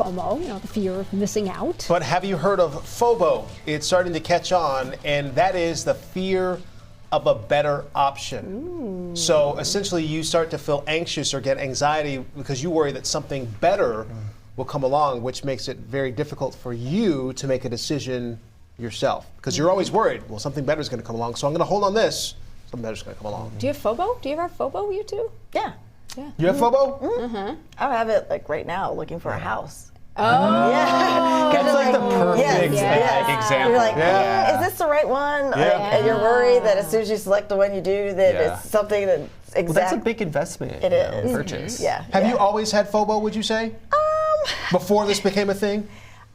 FOMO, the fear of missing out. But have you heard of FOBO? It's starting to catch on, and that is the fear of a better option. Ooh. So essentially you start to feel anxious or get anxiety because you worry that something better will come along, which makes it very difficult for you to make a decision yourself. Because you're always worried, well, something better is going to come along, so I'm going to hold on this. Something better is going to come along. Do you have FOBO? Do you ever have FOBO, you two? Yeah. You have FOBO? Mm-hmm. I have it like right now, looking for a house. Oh. Yeah. That's like the perfect example. You're like, is this the right one? And you're worried that as soon as you select the one you do, that it's something that's exact. Well, that's a big investment. It is. Purchase. Yeah. Have you always had FOBO, would you say? Before this became a thing?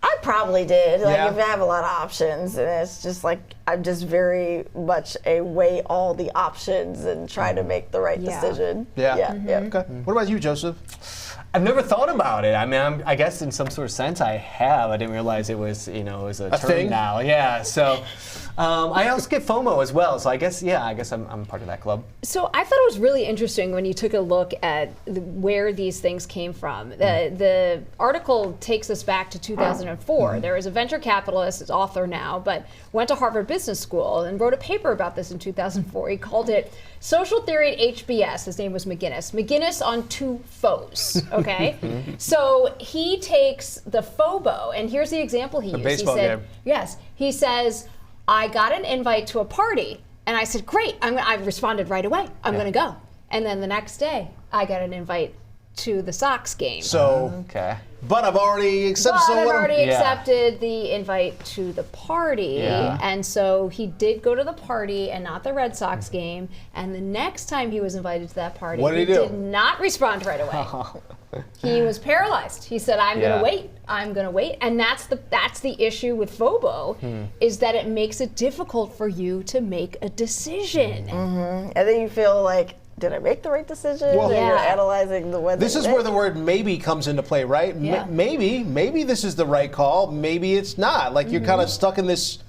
I probably did. Like, if I have a lot of options, and it's just like, I'm just very much a weigh all the options and try to make the right decision. Yeah. Okay. What about you, Joseph? I've never thought about it. I mean, I guess in some sort of sense I have. I didn't realize it was, it was a term thing? now. Yeah. So I also get FOMO as well. So I guess, I'm part of that club. So I thought it was really interesting when you took a look at where these things came from. The article takes us back to 2004. There was a venture capitalist, author now, but went to Harvard Business School and wrote a paper about this in 2004. He called it Social Theory at HBS. His name was McGinnis. McGinnis on two foes. Okay, so he takes the FOBO, and here's the example he used. Baseball he said, game. Yes, he says, I got an invite to a party, and I said, great, I responded right away. I'm going to go. And then the next day, I got an invite to the Sox game. So, but I've already accepted. But I've already accepted the invite to the party, and so he did go to the party and not the Red Sox game. And the next time he was invited to that party, what did he did not respond right away. He was paralyzed. He said, "I'm going to wait. I'm going to wait." And that's the issue with FOBO, is that it makes it difficult for you to make a decision. And then you feel like, did I make the right decision? Well, You're analyzing the weather. This is where the word maybe comes into play, right? Yeah. Maybe this is the right call. Maybe it's not. Like you're kind of stuck in this,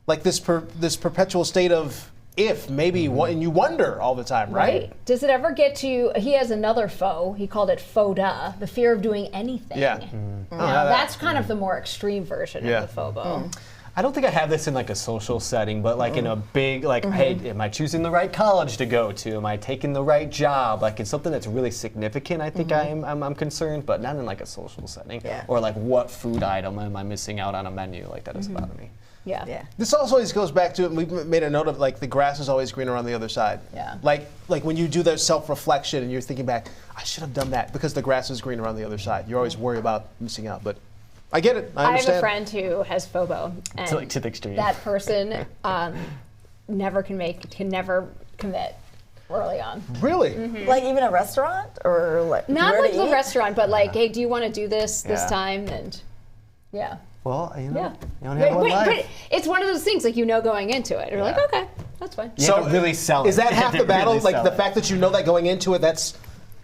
like this perpetual state of if, maybe, and you wonder all the time, right? Does it ever get to you? He has another foe. He called it FODA, the fear of doing anything. Yeah. Now, that's kind of the more extreme version of the FOBO. I don't think I have this in like a social setting, but like in a big, like, hey, am I choosing the right college to go to? Am I taking the right job? Like in something that's really significant, I think I'm concerned, but not in like a social setting. Or like what food item am I missing out on a menu? Like that doesn't bother me. This also always goes back to, and we've made a note of, like, the grass is always greener on the other side. Like when you do that self-reflection and you're thinking back, I should have done that because the grass is greener on the other side. You always worry about missing out, but I get it. I understand. have a friend who has FOBO, and to the extreme. that person never commit early on. Really? Like even a restaurant, or like Not like the restaurant, but like, hey, do you want to do this time? And well, you only have one life. But it's one of those things, like, going into it. You're like, okay, that's fine. You have to really sell it. Is that half the battle? Really like the fact that you know that going into it, that's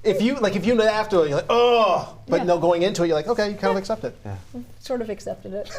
if you know after, you're like, oh, but no, going into it, you're like, okay, you kind of accept it. Sort of accepted it.